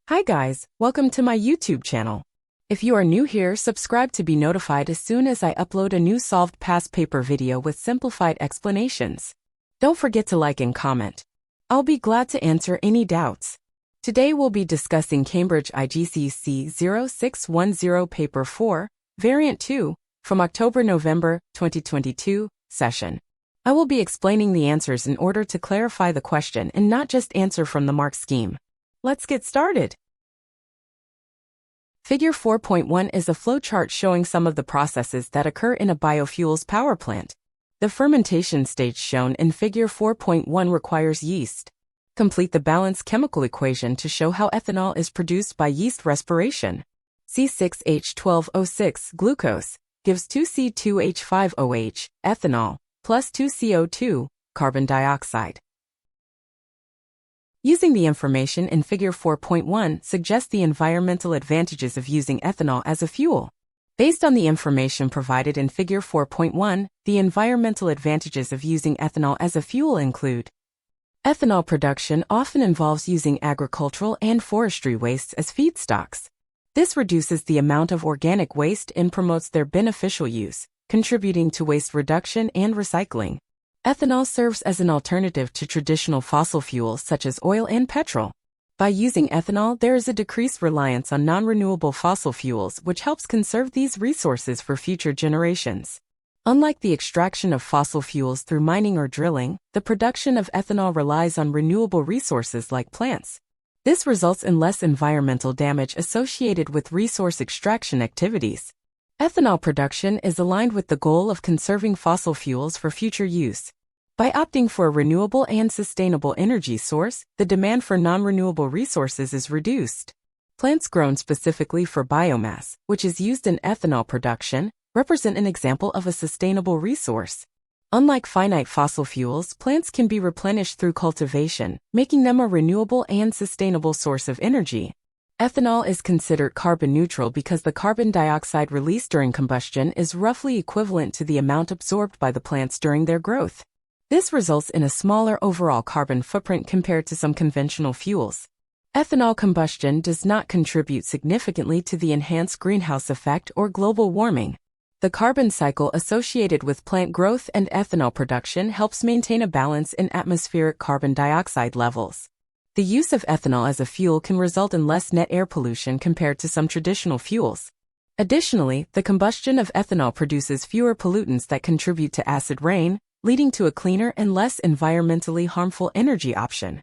Hi guys, welcome to my YouTube channel. If you are new here, subscribe to be notified as soon as I upload a new solved past paper video with simplified explanations. Don't forget to like and comment. I'll be glad to answer any doubts. Today we'll be discussing Cambridge IGCSE 0610 Paper 4, Variant 2, from October-November 2022 session. I will be explaining the answers in order to clarify the question and not just answer from the mark scheme. Let's get started. Figure 4.1 is a flowchart showing some of the processes that occur in a biofuels power plant. The fermentation stage shown in Figure 4.1 requires yeast. Complete the balanced chemical equation to show how ethanol is produced by yeast respiration. C6H12O6 glucose gives 2C2H5OH, ethanol, plus 2CO2, carbon dioxide. Using the information in Figure 4.1 suggests the environmental advantages of using ethanol as a fuel. Based on the information provided in Figure 4.1, the environmental advantages of using ethanol as a fuel include: ethanol production often involves using agricultural and forestry wastes as feedstocks. This reduces the amount of organic waste and promotes their beneficial use, contributing to waste reduction and recycling. Ethanol serves as an alternative to traditional fossil fuels such as oil and petrol. By using ethanol, there is a decreased reliance on non-renewable fossil fuels, which helps conserve these resources for future generations. Unlike the extraction of fossil fuels through mining or drilling, the production of ethanol relies on renewable resources like plants. This results in less environmental damage associated with resource extraction activities. Ethanol production is aligned with the goal of conserving fossil fuels for future use. By opting for a renewable and sustainable energy source, the demand for non-renewable resources is reduced. Plants grown specifically for biomass, which is used in ethanol production, represent an example of a sustainable resource. Unlike finite fossil fuels, plants can be replenished through cultivation, making them a renewable and sustainable source of energy. Ethanol is considered carbon neutral because the carbon dioxide released during combustion is roughly equivalent to the amount absorbed by the plants during their growth. This results in a smaller overall carbon footprint compared to some conventional fuels. Ethanol combustion does not contribute significantly to the enhanced greenhouse effect or global warming. The carbon cycle associated with plant growth and ethanol production helps maintain a balance in atmospheric carbon dioxide levels. The use of ethanol as a fuel can result in less net air pollution compared to some traditional fuels. Additionally, the combustion of ethanol produces fewer pollutants that contribute to acid rain, leading to a cleaner and less environmentally harmful energy option.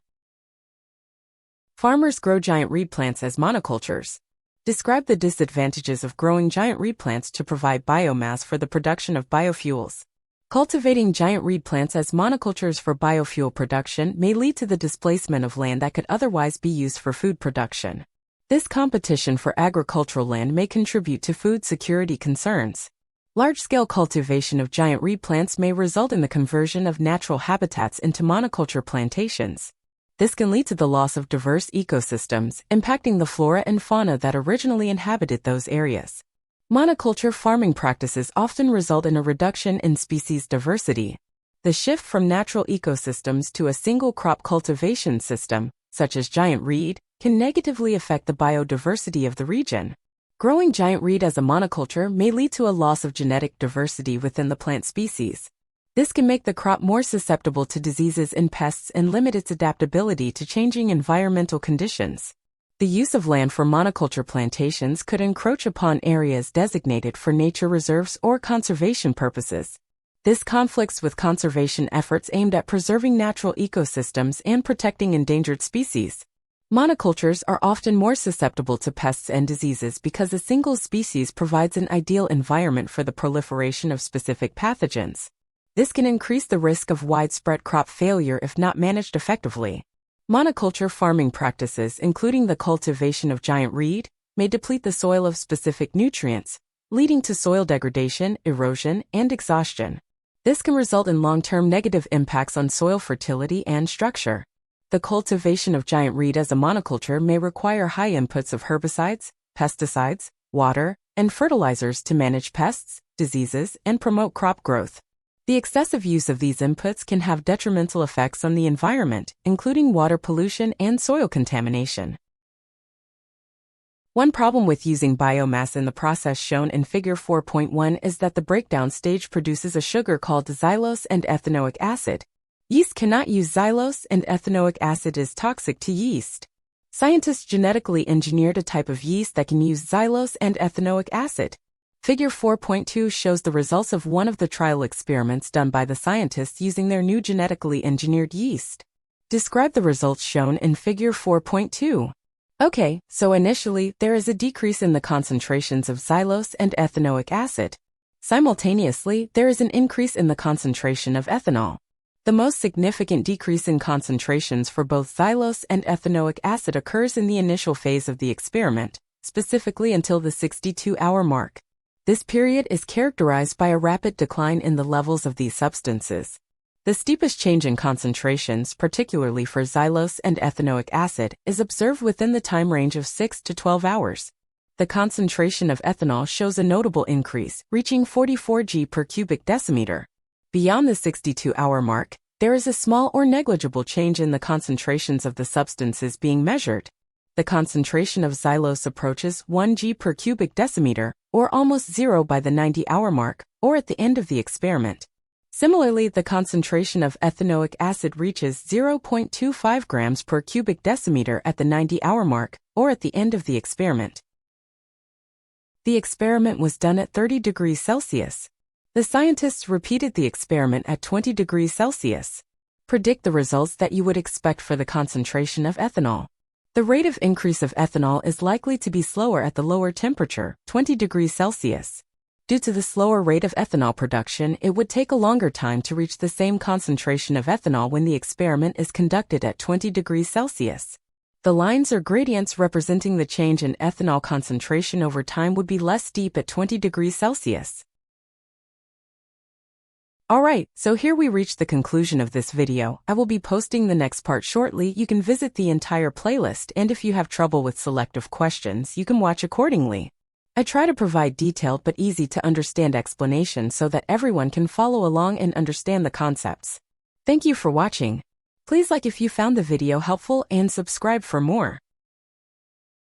Farmers grow giant reed plants as monocultures. Describe the disadvantages of growing giant reed plants to provide biomass for the production of biofuels. Cultivating giant reed plants as monocultures for biofuel production may lead to the displacement of land that could otherwise be used for food production. This competition for agricultural land may contribute to food security concerns. Large-scale cultivation of giant reed plants may result in the conversion of natural habitats into monoculture plantations. This can lead to the loss of diverse ecosystems, impacting the flora and fauna that originally inhabited those areas. Monoculture farming practices often result in a reduction in species diversity. The shift from natural ecosystems to a single crop cultivation system, such as giant reed, can negatively affect the biodiversity of the region. Growing giant reed as a monoculture may lead to a loss of genetic diversity within the plant species. This can make the crop more susceptible to diseases and pests and limit its adaptability to changing environmental conditions. The use of land for monoculture plantations could encroach upon areas designated for nature reserves or conservation purposes. This conflicts with conservation efforts aimed at preserving natural ecosystems and protecting endangered species. Monocultures are often more susceptible to pests and diseases because a single species provides an ideal environment for the proliferation of specific pathogens. This can increase the risk of widespread crop failure if not managed effectively. Monoculture farming practices, including the cultivation of giant reed, may deplete the soil of specific nutrients, leading to soil degradation, erosion, and exhaustion. This can result in long-term negative impacts on soil fertility and structure. The cultivation of giant reed as a monoculture may require high inputs of herbicides, pesticides, water, and fertilizers to manage pests, diseases, and promote crop growth. The excessive use of these inputs can have detrimental effects on the environment, including water pollution and soil contamination. One problem with using biomass in the process shown in Figure 4.1 is that the breakdown stage produces a sugar called xylose and ethanoic acid. Yeast cannot use xylose, and ethanoic acid is toxic to yeast. Scientists genetically engineered a type of yeast that can use xylose and ethanoic acid. Figure 4.2 shows the results of one of the trial experiments done by the scientists using their new genetically engineered yeast. Describe the results shown in Figure 4.2. Okay, so initially, there is a decrease in the concentrations of xylose and ethanoic acid. Simultaneously, there is an increase in the concentration of ethanol. The most significant decrease in concentrations for both xylose and ethanoic acid occurs in the initial phase of the experiment, specifically until the 62-hour mark. This period is characterized by a rapid decline in the levels of these substances. The steepest change in concentrations, particularly for xylose and ethanoic acid, is observed within the time range of 6 to 12 hours. The concentration of ethanol shows a notable increase, reaching 44 g per cubic decimeter. Beyond the 62-hour mark, there is a small or negligible change in the concentrations of the substances being measured. The concentration of xylose approaches 1 g per cubic decimeter, or almost zero by the 90-hour mark, or at the end of the experiment. Similarly, the concentration of ethanoic acid reaches 0.25 grams per cubic decimeter at the 90-hour mark, or at the end of the experiment. The experiment was done at 30 degrees Celsius. The scientists repeated the experiment at 20 degrees Celsius. Predict the results that you would expect for the concentration of ethanol. The rate of increase of ethanol is likely to be slower at the lower temperature, 20 degrees Celsius. Due to the slower rate of ethanol production, it would take a longer time to reach the same concentration of ethanol when the experiment is conducted at 20 degrees Celsius. The lines or gradients representing the change in ethanol concentration over time would be less steep at 20 degrees Celsius. Alright, so here we reach the conclusion of this video. I will be posting the next part shortly. You can visit the entire playlist, and if you have trouble with selective questions, you can watch accordingly. I try to provide detailed but easy to understand explanations so that everyone can follow along and understand the concepts. Thank you for watching. Please like if you found the video helpful and subscribe for more.